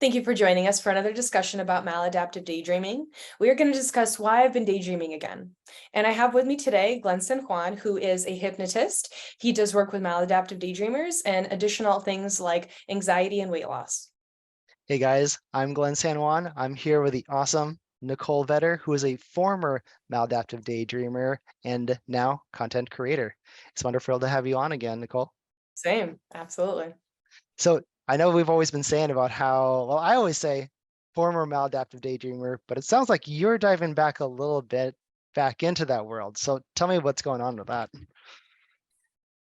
Thank you for joining us for another discussion about maladaptive daydreaming. We are going to discuss why I've been daydreaming again. And I have with me today Glen San Juan, who is a hypnotist. He does work with maladaptive daydreamers and additional things like anxiety and weight loss. Hey guys, I'm Glen San Juan. I'm here with the awesome Nicole Vetter, who is a former maladaptive daydreamer and now content creator. It's wonderful to have you on again, Nicole. Same, absolutely. So I know we've always been saying about how, well, I always say former maladaptive daydreamer, but it sounds like you're diving back a little bit back into that world. So tell me what's going on with that.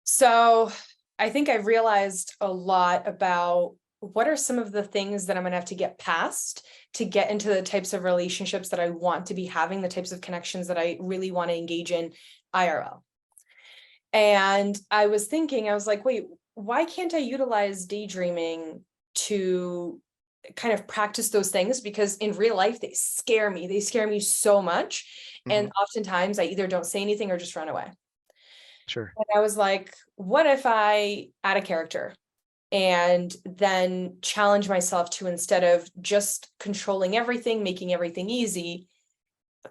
So I think I've realized a lot about what are some of the things that I'm going to have to get past to get into the types of relationships that I want to be having, the types of connections that I really want to engage in IRL. And I was thinking, I was like, wait, why can't I utilize daydreaming to kind of practice those things? Because in real life, they scare me. They scare me so much. Hmm. And oftentimes I either don't say anything or just run away. Sure. And I was like, what if I add a character and then challenge myself to, instead of just controlling everything, making everything easy,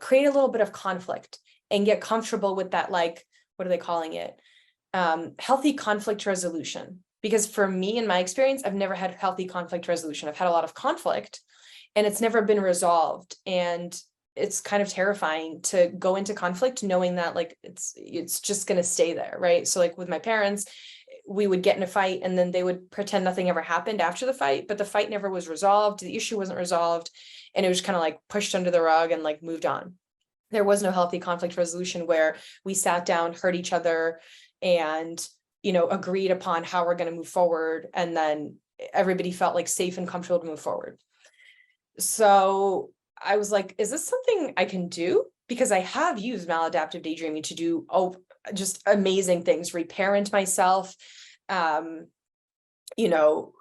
create a little bit of conflict and get comfortable with that, like, what are they calling it? Healthy conflict resolution. Because for me, in my experience, I've never had healthy conflict resolution. I've had a lot of conflict and it's never been resolved. And it's kind of terrifying to go into conflict knowing that like it's just going to stay there, right? So like with my parents, we would get in a fight and then they would pretend nothing ever happened after the fight, but the fight never was resolved. The issue wasn't resolved and it was kind of like pushed under the rug and like moved on. There was no healthy conflict resolution where we sat down, heard each other, and agreed upon how we're going to move forward, and then everybody felt like safe and comfortable to move forward. So I was like, is this something I can do? Because I have used maladaptive daydreaming to do just amazing things, reparent myself, um, you know,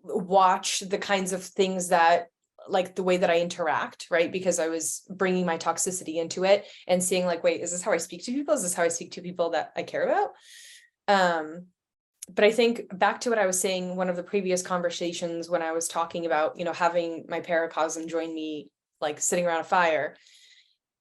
watch the kinds of things that, like the way that I interact, right? Because I was bringing my toxicity into it and seeing like, wait, is this how I speak to people? Is this how I speak to people that I care about? But I think back to what I was saying, one of the previous conversations when I was talking about, having my paracosm join me, like sitting around a fire,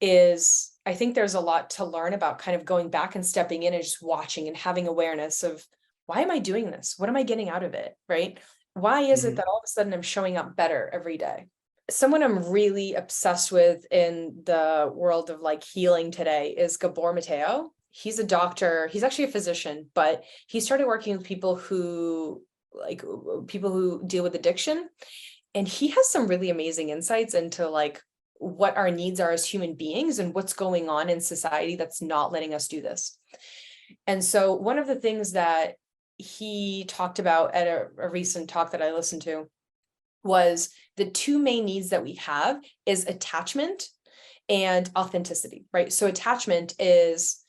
is I think there's a lot to learn about kind of going back and stepping in and just watching and having awareness of, why am I doing this? What am I getting out of it? Right? Why is it Hmm. that all of a sudden I'm showing up better every day? Someone I'm really obsessed with in the world of like healing today is Gabor Mateo. He's a doctor. He's actually a physician, but he started working with people who deal with addiction. And he has some really amazing insights into like what our needs are as human beings and what's going on in society that's not letting us do this. And so one of the things that he talked about at a recent talk that I listened to was the two main needs that we have is attachment and authenticity, right? So attachment is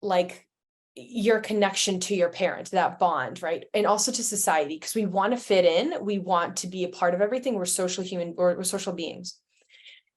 like your connection to your parent, that bond, right? And also to society, because we want to fit in, we want to be a part of everything. We're we're social beings.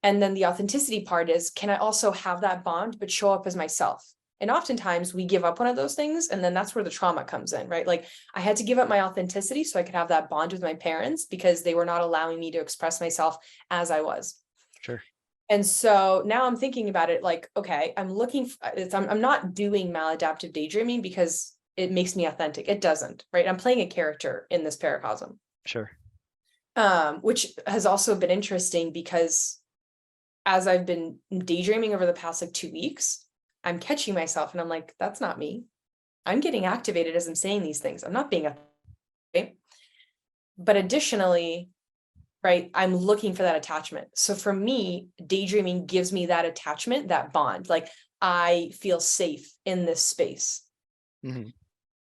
And then the authenticity part is, can I also have that bond, but show up as myself? And oftentimes we give up one of those things. And then that's where the trauma comes in, right? Like I had to give up my authenticity so I could have that bond with my parents because they were not allowing me to express myself as I was. Sure. And so now I'm thinking about it like, okay, I'm not doing maladaptive daydreaming because it makes me authentic. It doesn't, right? I'm playing a character in this paracosm, Sure. which has also been interesting because as I've been daydreaming over the past like 2 weeks, I'm catching myself and I'm like, that's not me. I'm getting activated as I'm saying these things. I'm not being right? But additionally, right, I'm looking for that attachment. So for me, daydreaming gives me that attachment, that bond. Like I feel safe in this space. Hmm.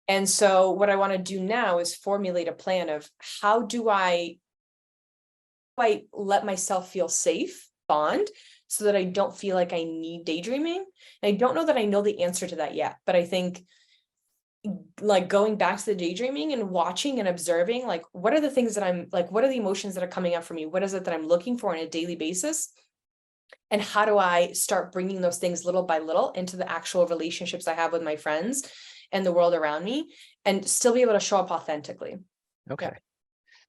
And so what I want to do now is formulate a plan of how do I let myself feel safe, bond, so that I don't feel like I need daydreaming. And I don't know that I know the answer to that yet, but I think like going back to the daydreaming and watching and observing, like, what are the things that I'm like, what are the emotions that are coming up for me? What is it that I'm looking for on a daily basis? And how do I start bringing those things little by little into the actual relationships I have with my friends and the world around me and still be able to show up authentically? Yeah. Okay.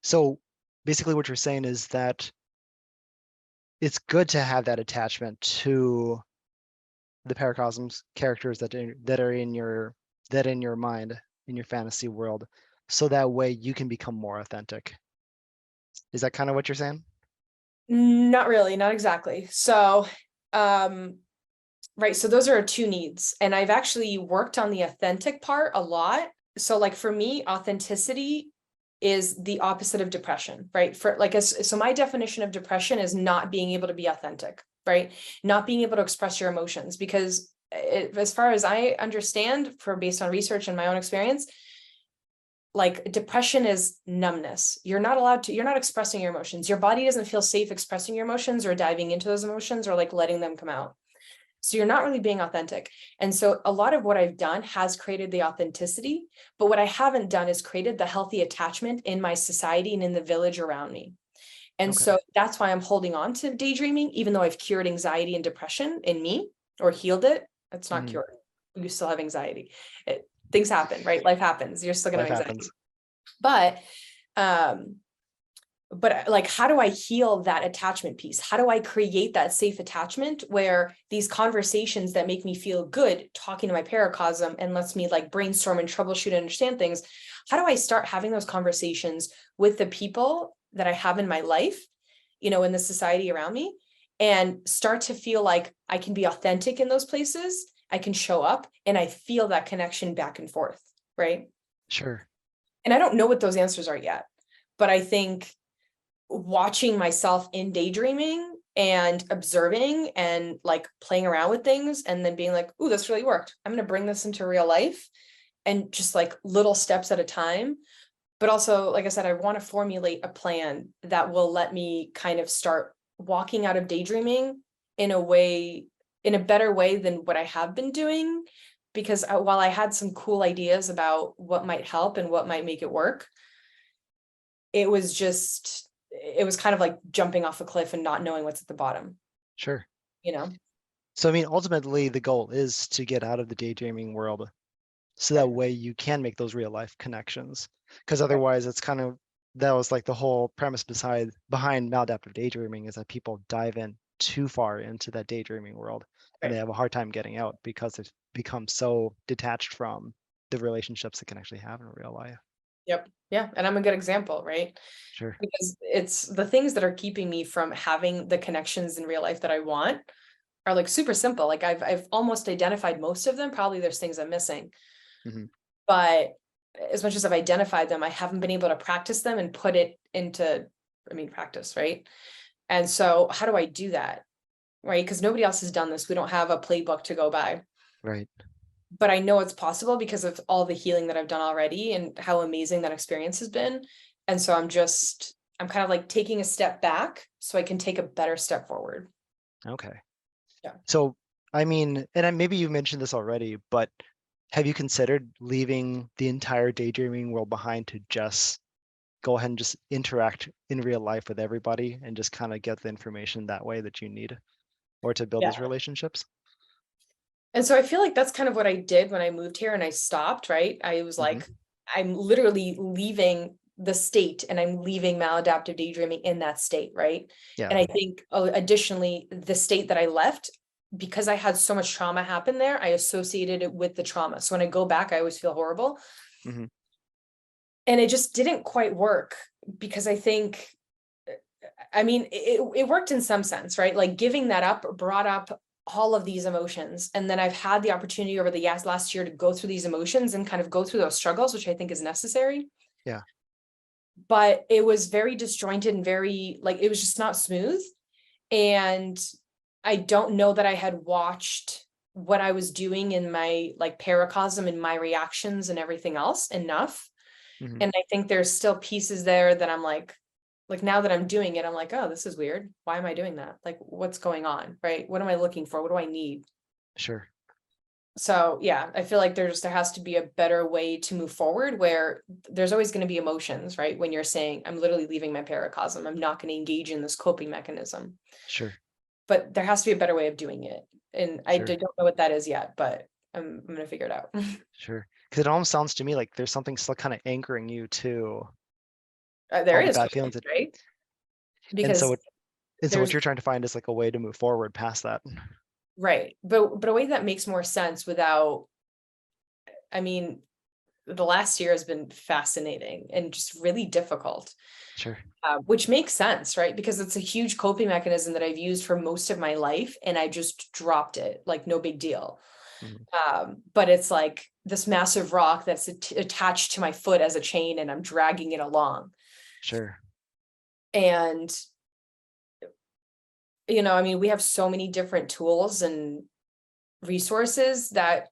So basically what you're saying is that it's good to have that attachment to the paracosms characters that are in your mind, in your fantasy world, so that way you can become more authentic. Is that kind of what you're saying? Not really, not exactly. So, right, so those are our two needs. And I've actually worked on the authentic part a lot. So like for me, authenticity is the opposite of depression, right? For like so my definition of depression is not being able to be authentic, right? Not being able to express your emotions because as far as I understand, for based on research and my own experience, like depression is numbness. You're not allowed to, you're not expressing your emotions. Your body doesn't feel safe expressing your emotions or diving into those emotions or like letting them come out. So you're not really being authentic. And so a lot of what I've done has created the authenticity, but what I haven't done is created the healthy attachment in my society and in the village around me. And Okay. so that's why I'm holding on to daydreaming, even though I've cured anxiety and depression in me or healed it. It's not Mhm. cured. You still have anxiety. Things happen, right? Life happens. You're still gonna Life have anxiety. happens. But um, like how do I heal that attachment piece? How do I create that safe attachment where these conversations that make me feel good talking to my paracosm and lets me like brainstorm and troubleshoot and understand things, how do I start having those conversations with the people that I have in my life, in the society around me, and start to feel like I can be authentic in those places, I can show up and I feel that connection back and forth, right? Sure. And I don't know what those answers are yet, but I think watching myself in daydreaming and observing and like playing around with things and then being like, "Ooh, this really worked. I'm going to bring this into real life," and just like little steps at a time. But also, like I said, I want to formulate a plan that will let me kind of start walking out of daydreaming in a way, in a better way than what I have been doing. Because while I had some cool ideas about what might help and what might make it work, it was kind of like jumping off a cliff and not knowing what's at the bottom, Sure. you know? So I mean, ultimately, the goal is to get out of the daydreaming world, so that Right, way you can make those real life connections. Because right, otherwise, it's kind of that was like the whole premise behind maladaptive daydreaming is that people dive in too far into that daydreaming world, and they right. have a hard time getting out because they've become so detached from the relationships they can actually have in real life. Yep. Yeah. And I'm a good example, right? Sure. Because it's the things that are keeping me from having the connections in real life that I want are like super simple. Like I've almost identified most of them. Probably there's things I'm missing, Hmm. but as much as I've identified them, I haven't been able to practice them and put it into, practice, right? And so how do I do that? Right? Because nobody else has done this. We don't have a playbook to go by. Right. But I know it's possible because of all the healing that I've done already and how amazing that experience has been. And so I'm kind of like taking a step back so I can take a better step forward. Okay. Yeah. So, I mean, and maybe you mentioned this already, but have you considered leaving the entire daydreaming world behind to just go ahead and just interact in real life with everybody and just kind of get the information that way that you need or to build these Yeah. relationships? And so I feel like that's kind of what I did when I moved here and I stopped, right? I was Hmm. like, I'm literally leaving the state and I'm leaving maladaptive daydreaming in that state, right? Yeah. And I think additionally, the state that I left, because I had so much trauma happen there, I associated it with the trauma. So when I go back, I always feel horrible. Hmm. And it just didn't quite work because I think, it worked in some sense, right? Like giving that up brought up all of these emotions. And then I've had the opportunity over the last year to go through these emotions and kind of go through those struggles, which I think is necessary. Yeah. But it was very disjointed and very, like, it was just not smooth. And I don't know that I had watched what I was doing in my like paracosm and my reactions and everything else enough. Hmm. And I think there's still pieces there that I'm like now that I'm doing it, I'm like, oh, this is weird. Why am I doing that? Like, what's going on? Right? What am I looking for? What do I need? Sure. So yeah, I feel like there has to be a better way to move forward where there's always going to be emotions, right? When you're saying, I'm literally leaving my paracosm, I'm not going to engage in this coping mechanism. Sure. But there has to be a better way of doing it. And Sure. don't know what that is yet, but I'm gonna figure it out. Sure. Because it almost sounds to me like there's something still kind of anchoring you too There all the is bad coping, feelings. right? And so Because what there's you're trying to find is like a way to move forward past that. right, but a way that makes more sense without, I mean, the last year has been fascinating and just really difficult, Sure. which makes sense, right? Because it's a huge coping mechanism that I've used for most of my life, and I just dropped it, like no big deal. Mhm. But it's like this massive rock that's attached to my foot as a chain, and I'm dragging it along. Sure. And, I mean, we have so many different tools and resources that,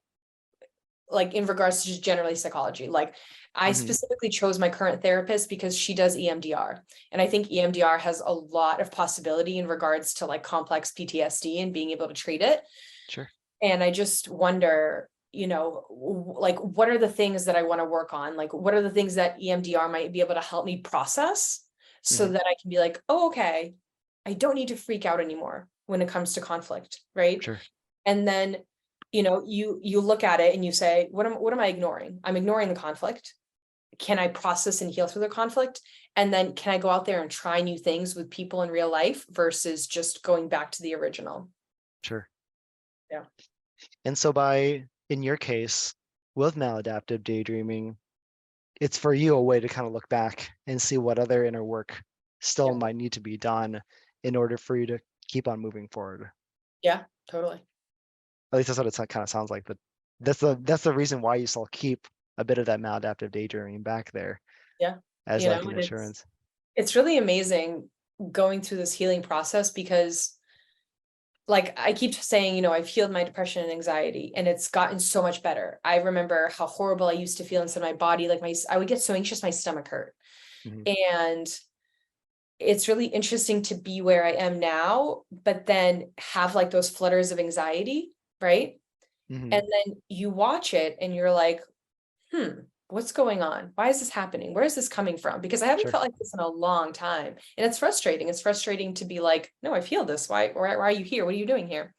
like, in regards to just generally psychology, like I Hmm. specifically chose my current therapist because she does EMDR. And I think EMDR has a lot of possibility in regards to like complex PTSD and being able to treat it. Sure. And I just wonder, like, what are the things that I want to work on? Like, what are the things that EMDR might be able to help me process so Hmm. that I can be like, oh, okay, I don't need to freak out anymore when it comes to conflict, right? Sure. And then, you look at it and you say, what am I ignoring? I'm ignoring the conflict. Can I process and heal through the conflict? And then can I go out there and try new things with people in real life versus just going back to the original? Sure. Yeah. And so in your case, with maladaptive daydreaming, it's for you a way to kind of look back and see what other inner work still Yeah. might need to be done in order for you to keep on moving forward. Yeah, totally. At least that's what it kind of sounds like. But that's the reason why you still keep a bit of that maladaptive daydreaming back there Yeah. as like And it's reassurance. it's really amazing going through this healing process because, like, I keep saying, I've healed my depression and anxiety and it's gotten so much better. I remember how horrible I used to feel inside my body. Like I would get so anxious, my stomach hurt. Hmm. And it's really interesting to be where I am now, but then have like those flutters of anxiety, right? Hmm. And then you watch it and you're like, what's going on? Why is this happening? Where is this coming from? Because I haven't Sure. felt like this in a long time. And it's frustrating. It's frustrating to be like, no, I feel this. Why are you here? What are you doing here?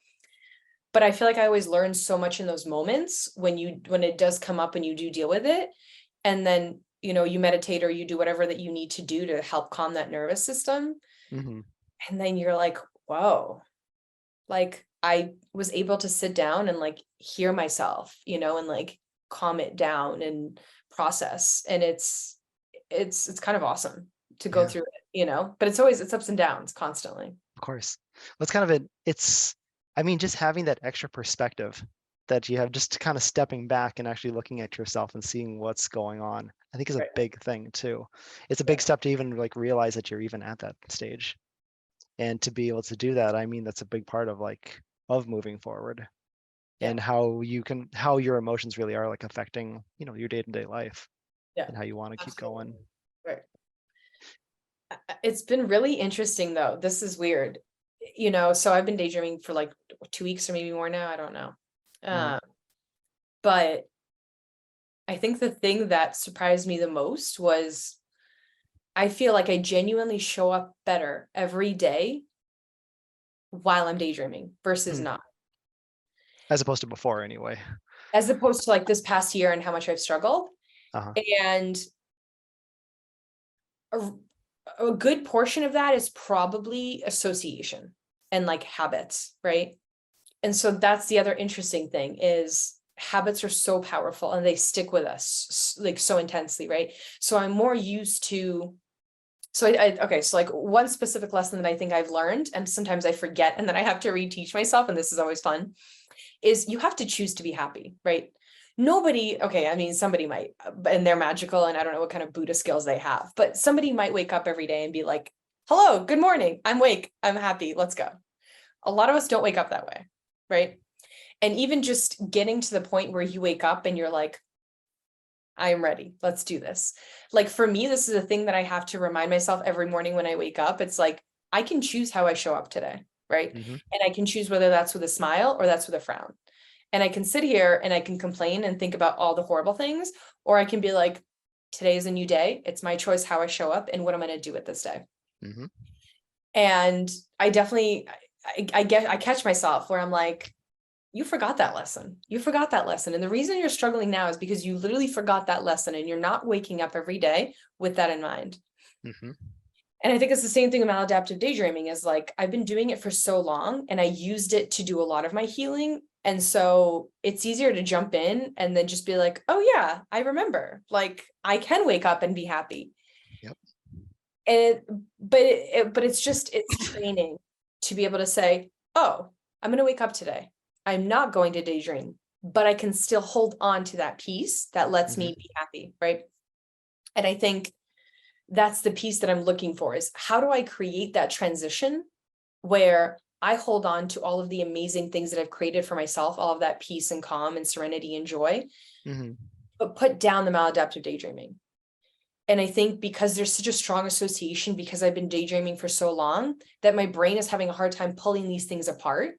But I feel like I always learn so much in those moments when it does come up and you do deal with it. And then, you meditate or you do whatever that you need to do to help calm that nervous system. Hmm. And then you're like, whoa, like I was able to sit down and like hear myself, and like calm it down and process. And it's kind of awesome to go Yeah, through it, but it's ups and downs constantly. of course. That's kind of it. I mean, just having that extra perspective that you have, just kind of stepping back and actually looking at yourself and seeing what's going on, I think is a Right. big thing too. It's a Yeah. big step to even like realize that you're even at that stage. And to be able to do that, I mean, that's a big part of of moving forward Yeah. and how your emotions really are like affecting, your day-to-day life Yeah. and how you want to keep Absolutely. going. Right. It's been really interesting though. This is weird. So I've been daydreaming for like 2 weeks or maybe more now. I don't know. Hmm. Uh, but I think the thing that surprised me the most was I feel like I genuinely show up better every day while I'm daydreaming versus Hmm. not. As opposed to before anyway. As opposed to like this past year and how much I've struggled. Uh-huh. And a, a good portion of that is probably association and like habits, right? And so that's the other interesting thing is habits are so powerful and they stick with us like so intensely, right? So I'm more used to okay, so like one specific lesson that I think I've learned, and sometimes I forget and then I have to reteach myself, and this is always fun, is you have to choose to be happy, right? Nobody, okay, I mean, somebody might, and they're magical, and I don't know what kind of Buddha skills they have, but somebody might wake up every day and be like, hello, good morning, I'm awake, I'm happy, let's go. A lot of us don't wake up that way, right? And even just getting to the point where you wake up and you're like, I am ready. Let's do this. Like for me, this is a thing that I have to remind myself every morning when I wake up. It's like, I can choose how I show up today, right? Hmm. And I can choose whether that's with a smile or that's with a frown. And I can sit here and I can complain and think about all the horrible things, or I can be like, today is a new day. It's my choice how I show up and what I'm going to do with this day. Hmm. And I definitely, I catch myself where I'm like, you forgot that lesson. You forgot that lesson. And the reason you're struggling now is because you literally forgot that lesson and you're not waking up every day with that in mind. Mm-hmm. And I think it's the same thing with maladaptive daydreaming is like, I've been doing it for so long and I used it to do a lot of my healing. And so it's easier to jump in and then just be like, oh yeah, I remember, like I can wake up and be happy. Yep. And but it's just, it's training to be able to say, oh, I'm going to wake up today. I'm not going to daydream, but I can still hold on to that piece that lets Mm-hmm. me be happy. Right. And I think that's the piece that I'm looking for is how do I create that transition where I hold on to all of the amazing things that I've created for myself, all of that peace and calm and serenity and joy, Mm-hmm. but put down the maladaptive daydreaming. And I think because there's such a strong association, because I've been daydreaming for so long, that my brain is having a hard time pulling these things apart,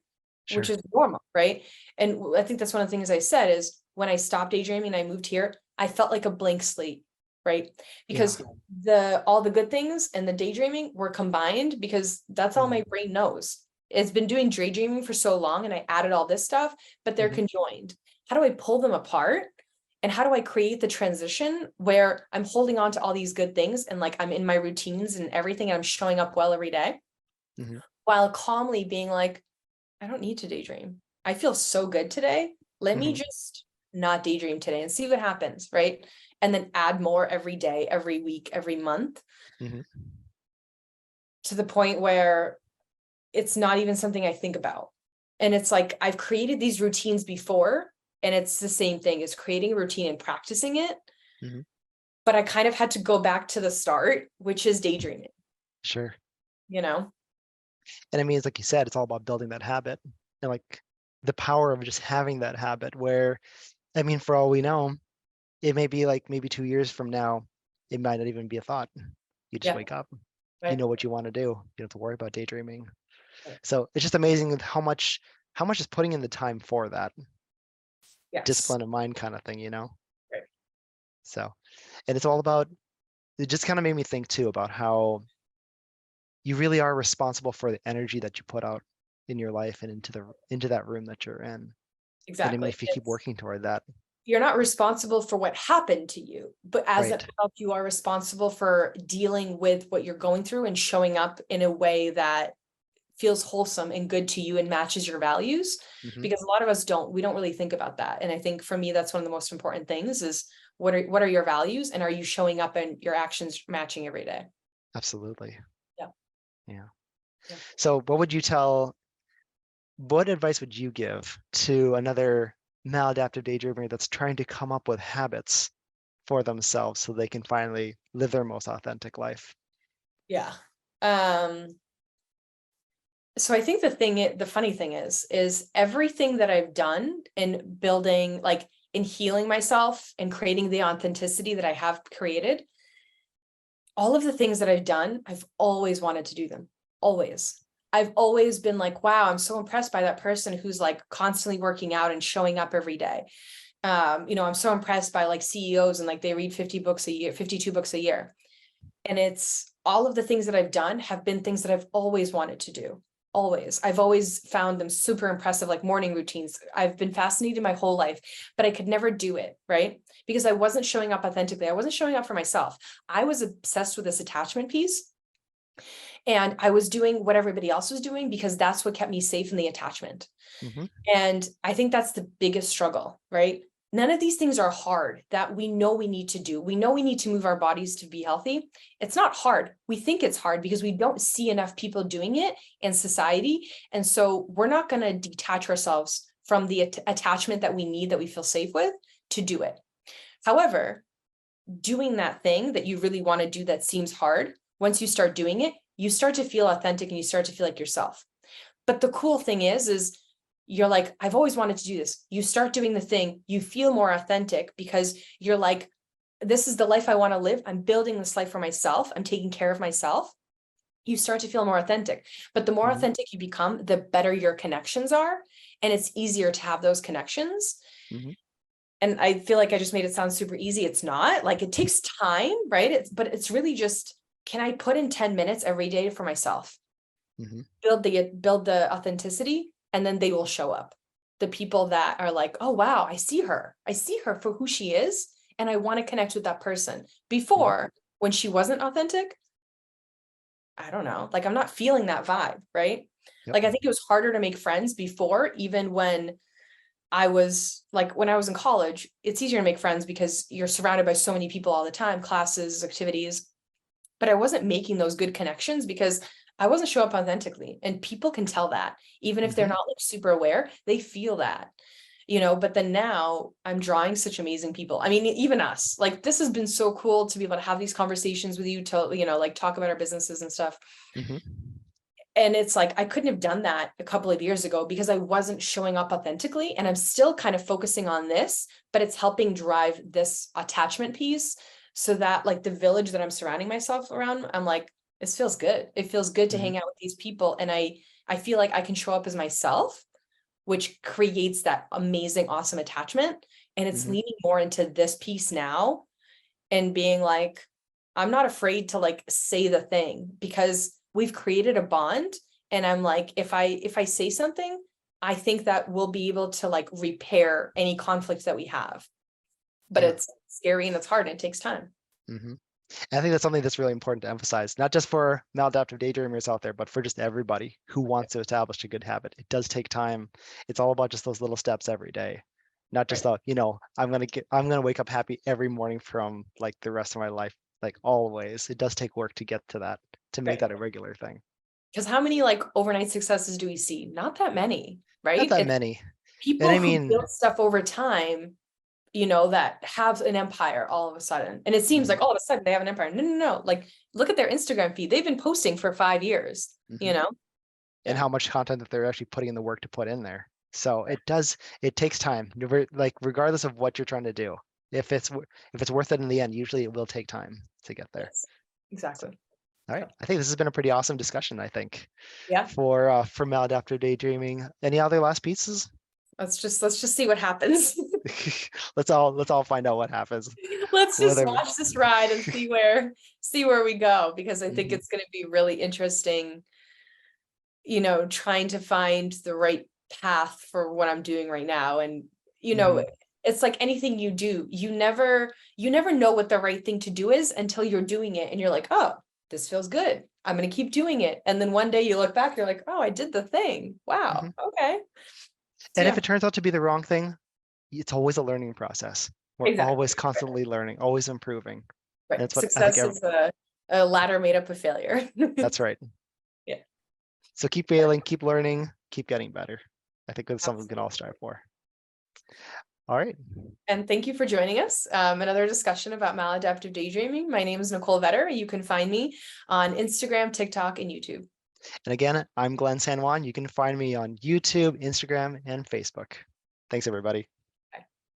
which Sure. is normal, right? And I think that's one of the things I said is when I stopped daydreaming and I moved here, I felt like a blank slate, right? Yeah. Because all the good things and the daydreaming were combined because that's all Mm-hmm. my brain knows. It's been doing daydreaming for so long and I added all this stuff, but they're Mm-hmm. conjoined. How do I pull them apart? And how do I create the transition where I'm holding on to all these good things and like I'm in my routines and everything and I'm showing up well every day Mm-hmm. while calmly being like, I don't need to daydream. I feel so good today. Let me Mm-hmm. just not daydream today and see what happens, right? And then add more every day, every week, every month Mm-hmm. to the point where it's not even something I think about. And it's like I've created these routines before, and it's the same thing as creating a routine and practicing it. Mm-hmm. But I kind of had to go back to the start, which is daydreaming, Sure. you know? And I mean, it's like you said, it's all about building that habit and like the power of just having that habit where, I mean, for all we know, it may be like maybe 2 years from now, it might not even be a thought. You just Yeah. wake up, you Right. know what you want to do. You don't have to worry about daydreaming. Right. So it's just amazing with how much is putting in the time for that Yes. discipline of mind kind of thing, you know? Right. So, and it's all about, it just kind of made me think too about how you really are responsible for the energy that you put out in your life and into that room that you're in. And I mean, Exactly. if you keep working toward that, You're not responsible for what happened to you, but as an right? adult, you are responsible for dealing with what you're going through and showing up in a way that feels wholesome and good to you and matches your values. Hmm. Because a lot of us we don't really think about that. And I think for me, that's one of the most important things is what are your values and are you showing up and your actions matching every day? Absolutely. Yeah. Yeah. Yeah. So what advice would you give to another maladaptive daydreamer that's trying to come up with habits for themselves so they can finally live their most authentic life? Yeah. Um, so I think the funny thing is everything that I've done in building, like in healing myself and creating the authenticity that I have created, all of the things that I've done, I've always wanted to do them. Always. I've always been like, wow, I'm so impressed by that person who's like constantly working out and showing up every day. I'm so impressed by like CEOs and like they read 50 books a year, 52 books a year. And it's all of the things that I've done have been things that I've always wanted to do. Always. I've always found them super impressive, like morning routines. I've been fascinated my whole life, but I could never do it, right? Because I wasn't showing up authentically. I wasn't showing up for myself. I was obsessed with this attachment piece. And I was doing what everybody else was doing because that's what kept me safe in the attachment. Hmm. And I think that's the biggest struggle, right? None of these things are hard that we know we need to do. We know we need to move our bodies to be healthy. It's not hard. We think it's hard because we don't see enough people doing it in society. And so we're not going to detach ourselves from the attachment that we need, that we feel safe with, to do it. However, doing that thing that you really want to do that seems hard, once you start doing it, you start to feel authentic and you start to feel like yourself. But the cool thing is you're like, I've always wanted to do this. You start doing the thing, you feel more authentic because you're like, this is the life I want to live. I'm building this life for myself. I'm taking care of myself. You start to feel more authentic. But the more Hmm. authentic you become, the better your connections are. And it's easier to have those connections. Hmm. And I feel like I just made it sound super easy. It's not. Like it takes time, right? But it's really just, can I put in 10 minutes every day for myself? Hmm. Build the authenticity, and then they will show up. The people that are like, oh wow, I see her for who she is, and I want to connect with that person. Hmm. Before, when she wasn't authentic, I don't know, like I'm not feeling that vibe, right? Yep. Like I think it was harder to make friends before, even when I was like, when I was in college, it's easier to make friends because you're surrounded by so many people all the time, classes, activities. But I wasn't making those good connections because I wasn't showing up authentically. And people can tell that, even if they're hmm not like super aware, they feel that, you know. But then now I'm drawing such amazing people. I mean, even us, like this has been so cool to be able to have these conversations with you to, you know, like talk about our businesses and stuff. hmm And it's like I couldn't have done that a couple of years ago because I wasn't showing up authentically. And I'm still kind of focusing on this, but it's helping drive this attachment piece so that like the village that I'm surrounding myself around, I'm like, this feels good. It feels good to hmm hang out with these people. And I feel like I can show up as myself, which creates that amazing, awesome attachment. And it's hmm leaning more into this piece now and being like, I'm not afraid to like say the thing because we've created a bond. And I'm like, if I say something, I think that we'll be able to like repair any conflicts that we have. But Yeah. it's scary and it's hard and it takes time. hmm And I think that's something that's really important to emphasize, not just for maladaptive daydreamers out there, but for just everybody who wants to establish a good habit. It does take time. It's all about just those little steps every day, not just Right. I'm gonna wake up happy every morning from like the rest of my life, like always. It does take work to get to that, to make Right. that a regular thing. Because how many like overnight successes do we see? Not that many, Not right? that It's many. And people I who mean, build stuff over time, you know, that have an empire all of a sudden. And it seems mhm, like all of a sudden they have an empire. No, no, no. Like look at their Instagram feed. They've been posting for 5 years, you mhm. know? And Yeah. how much content that they're actually putting in the work to put in there. So it takes time, like regardless of what you're trying to do. If it's worth it in the end, usually it will take time to get there. Yes, So, exactly. all right, So, I think this has been a pretty awesome discussion, I think, yeah, for maladaptive daydreaming. Any other last pieces? let's just see what happens. Let's all find out what happens. Let's just Whether watch this ride and see where we go because I think Mhm, it's going to be really interesting, you know, trying to find the right path for what I'm doing right now. And, you know, mhm, it's like anything you do, you never know what the right thing to do is until you're doing it and you're like, oh, this feels good. I'm going to keep doing it. And then one day you look back, you're like, oh, I did the thing. Wow. mhm. Okay. So And if yeah, it turns out to be the wrong thing, it's always a learning process. We're exactly. always constantly learning, always improving. And Right. that's what I think Success is a ladder made up of failure. that's right. Yeah, So keep failing, keep learning, keep getting better. I think that's something we can all absolutely. strive for. All right. And thank you for joining us. Another discussion about maladaptive daydreaming. My name is Nicole Vetter. You can find me on Instagram, TikTok, and YouTube. And again, I'm Glen San Juan. You can find me on YouTube, Instagram, and Facebook. Thanks, everybody.